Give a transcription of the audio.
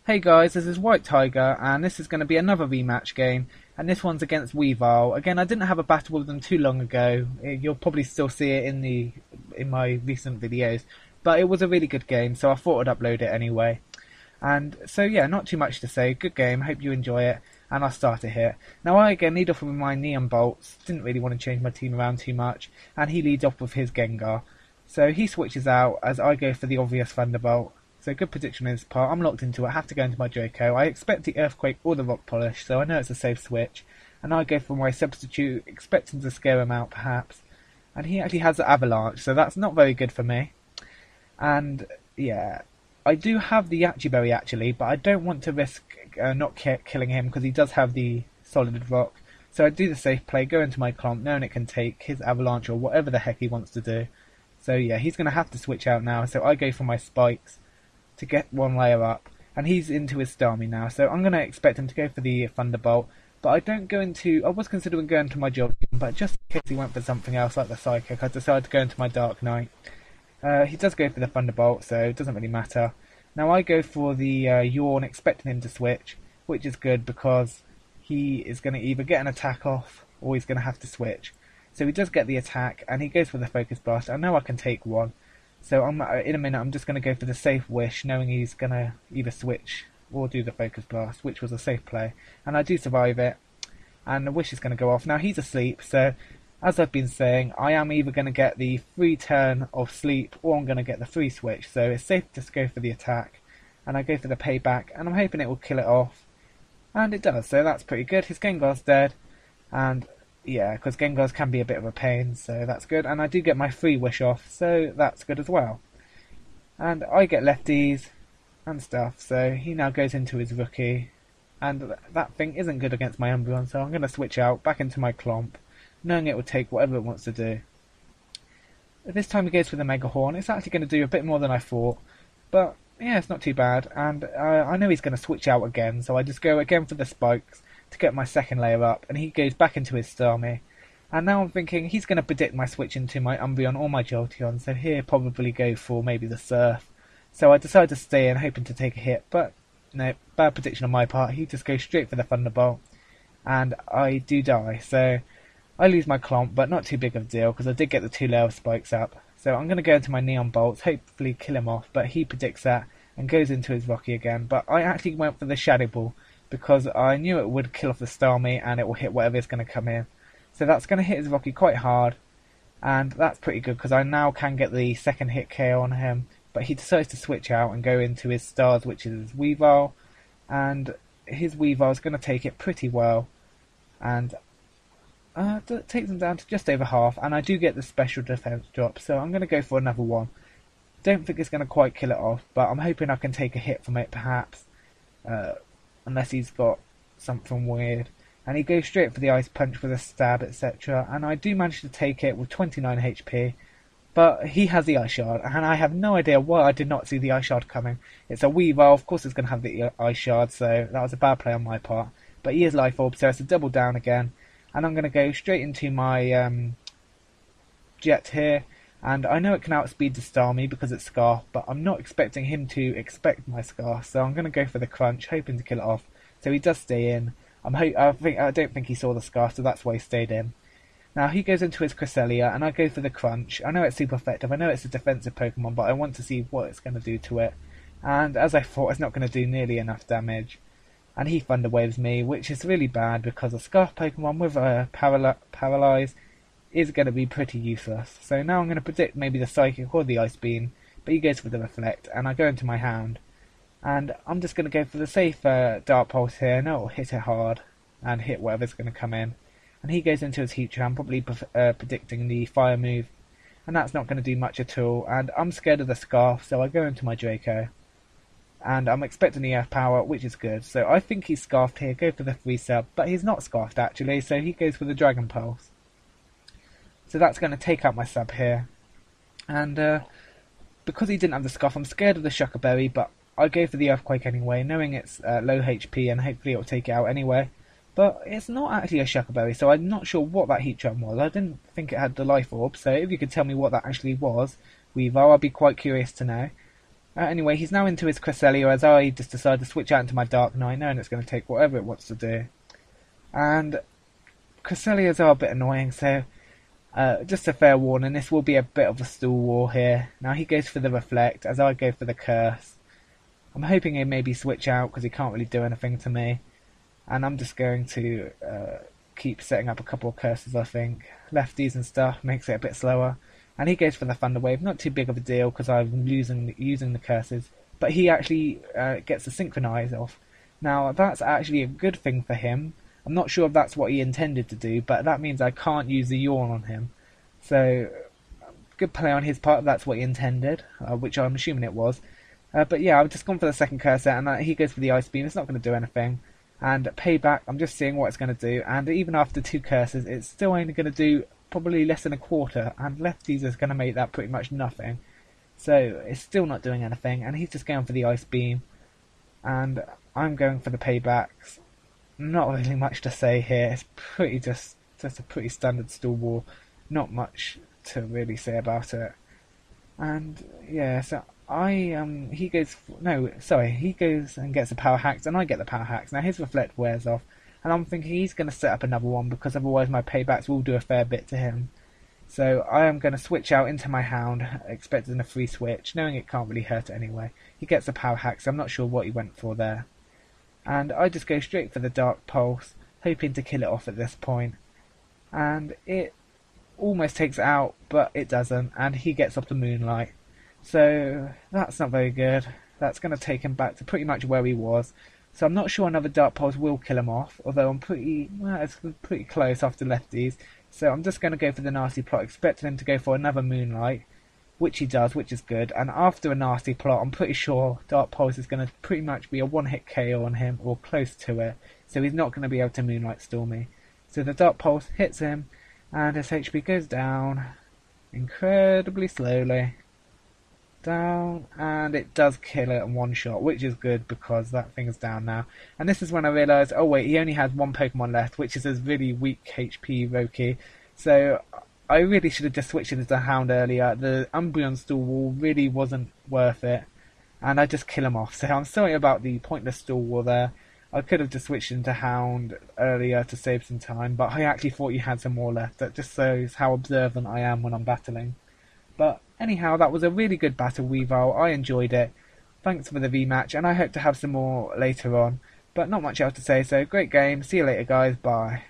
Hey guys, this is WhiteTiger, and this is going to be another rematch game, and this one's against Weavile. Again, I didn't have a battle with them too long ago. You'll probably still see it in my recent videos, but it was a really good game, so I thought I'd upload it anyway. And so yeah, not too much to say. Good game. Hope you enjoy it, and I'll start it here. Now I again lead off with my neon bolts. Didn't really want to change my team around too much, and he leads off with his Gengar. So he switches out as I go for the obvious Thunderbolt. So good prediction on his part. I'm locked into it. I have to go into my Draco. I expect the Earthquake or the Rock Polish, so I know it's a safe switch. And I go for my substitute, expecting to scare him out perhaps. And he actually has the Avalanche, so that's not very good for me. And yeah, I do have the Yachi Berry actually, but I don't want to risk not killing him because he does have the Solid Rock. So I do the safe play, go into my Clomp, knowing it can take his Avalanche or whatever the heck he wants to do. So yeah, he's going to have to switch out now, so I go for my Spikes to get one layer up, and he's into his Starmie now, so I'm going to expect him to go for the Thunderbolt, but I was considering going to my Jolteon, but just in case he went for something else like the Psychic, I decided to go into my Dark Knight. He does go for the Thunderbolt, so it doesn't really matter. Now I go for the Yawn, expecting him to switch, which is good because he is going to either get an attack off, or he's going to have to switch. So he does get the attack, and he goes for the Focus Blast. I know I can take one. So in a minute I'm just going to go for the safe Wish, knowing he's going to either switch or do the Focus Blast, which was a safe play. And I do survive it, and the Wish is going to go off. Now he's asleep, so as I've been saying, I am either going to get the free turn of sleep, or I'm going to get the free switch. So it's safe to just go for the attack, and I go for the payback, and I'm hoping it will kill it off. And it does, so that's pretty good. His Gengar's dead, and yeah, because Gengars can be a bit of a pain, so that's good. And I do get my free Wish off, so that's good as well. And I get lefties and stuff, so he now goes into his Rookie. And that thing isn't good against my Umbreon, so I'm going to switch out back into my Clomp, knowing it will take whatever it wants to do. This time he goes for the Mega Horn. It's actually going to do a bit more than I thought, but yeah, it's not too bad. And I know he's going to switch out again, so I just go again for the Spikes to get my second layer up, and he goes back into his Starmie. And now I'm thinking he's going to predict my switch into my Umbreon or my Jolteon, so he'll probably go for maybe the Surf. So I decide to stay in, hoping to take a hit, but no, bad prediction on my part. He just goes straight for the Thunderbolt, and I do die. So I lose my Clomp, but not too big of a deal, because I did get the 2 layer of Spikes up. So I'm going to go into my Neon Bolts, hopefully kill him off, but he predicts that, and goes into his Rocky again. But I actually went for the Shadow Ball, because I knew it would kill off the Starmie and it will hit whatever is going to come in. So that's going to hit his Rocky quite hard, and that's pretty good because I now can get the second hit KO on him. But he decides to switch out and go into his Stars, which is Weavile, and his Weavile is going to take it pretty well, and takes him down to just over half, and I do get the special defense drop, so I'm going to go for another one. Don't think it's going to quite kill it off, but I'm hoping I can take a hit from it perhaps. Unless he's got something weird. And he goes straight for the Ice Punch with a stab, etc. And I do manage to take it with 29 HP. But he has the Ice Shard, and I have no idea why I did not see the Ice Shard coming. It's a Weavile, of course it's going to have the Ice Shard, so that was a bad play on my part. But he is Life Orb, so it's a double down again. And I'm going to go straight into my Jet here. And I know it can outspeed the Starmie because it's Scarf, but I'm not expecting him to expect my Scarf, so I'm going to go for the Crunch, hoping to kill it off. So he does stay in. I don't think he saw the Scarf, so that's why he stayed in. Now he goes into his Cresselia, and I go for the Crunch. I know it's super effective, I know it's a defensive Pokemon, but I want to see what it's going to do to it. And as I thought, it's not going to do nearly enough damage. And he Thunder Waves me, which is really bad because a Scarf Pokemon with a Paralyze is going to be pretty useless. So now I'm going to predict maybe the Psychic or the Ice Beam, but he goes for the Reflect, and I go into my Hound. And I'm just going to go for the safe Dark Pulse here, and it'll hit it hard, and hit whatever's going to come in. And he goes into his Heatran, probably predicting the Fire move, and that's not going to do much at all. And I'm scared of the Scarf, so I go into my Draco. And I'm expecting the Earth Power, which is good. So I think he's Scarfed here, go for the 3 sub, but he's not Scarfed actually, so he goes for the Dragon Pulse. So that's going to take out my sub here. And because he didn't have the Scarf, I'm scared of the Shucker Berry, but I go for the Earthquake anyway, knowing it's low HP and hopefully it'll take it out anyway. But it's not actually a Shucker Berry, so I'm not sure what that Heatran was. I didn't think it had the Life Orb, so if you could tell me what that actually was, Weavile, I'd be quite curious to know. Anyway, he's now into his Cresselia as I just decided to switch out into my Dark Knight, knowing it's going to take whatever it wants to do. And Cresselias are a bit annoying, so just a fair warning, this will be a bit of a stall war here. Now he goes for the Reflect, as I go for the Curse. I'm hoping he'll maybe switch out, because he can't really do anything to me. And I'm just going to keep setting up a couple of curses, I think. Lefties and stuff, makes it a bit slower. And he goes for the Thunder Wave, not too big of a deal, because I'm using the curses. But he actually gets the Synchronize off. Now, that's actually a good thing for him. I'm not sure if that's what he intended to do, but that means I can't use the Yawn on him. So, good play on his part if that's what he intended, which I'm assuming it was. But yeah, I've just gone for the second cursor, and he goes for the Ice Beam. It's not going to do anything. And Payback, I'm just seeing what it's going to do. And even after 2 curses, it's still only going to do probably less than a quarter. And Lefties is going to make that pretty much nothing. So it's still not doing anything. And he's just going for the Ice Beam. And I'm going for the Paybacks. Not really much to say here. It's pretty just a pretty standard stall war. Not much to really say about it. And yeah, so he goes and gets the Power Hacks, and I get the Power Hacks. Now his Reflect wears off, and I'm thinking he's going to set up another one, because otherwise my Paybacks will do a fair bit to him. So I am going to switch out into my Hound, expecting a free switch, knowing it can't really hurt it anyway. He gets the Power Hacks, so I'm not sure what he went for there. And I just go straight for the Dark Pulse, hoping to kill it off at this point. And it almost takes it out, but it doesn't, and he gets off the Moonlight. So that's not very good. That's going to take him back to pretty much where he was. So I'm not sure another Dark Pulse will kill him off, although it's pretty close after Lefties. So I'm just going to go for the Nasty Plot, expecting him to go for another Moonlight, which he does, which is good. And after a Nasty Plot, I'm pretty sure Dark Pulse is going to pretty much be a one-hit KO on him, or close to it. So he's not going to be able to Moonlight Stall me. So the Dark Pulse hits him, and his HP goes down incredibly slowly. Down, and it does kill it in one shot, which is good because that thing is down now. And this is when I realised, oh wait, he only has one Pokemon left, which is his really weak HP Roki. So I really should have just switched it to Hound earlier. The Umbreon Stall Wall really wasn't worth it, and I just kill him off. So I'm sorry about the pointless Stall Wall there. I could have just switched into Hound earlier to save some time, but I actually thought you had some more left. That just shows how observant I am when I'm battling. But anyhow, that was a really good battle, Weavile. I enjoyed it. Thanks for the rematch, and I hope to have some more later on. But not much else to say, so great game. See you later, guys. Bye.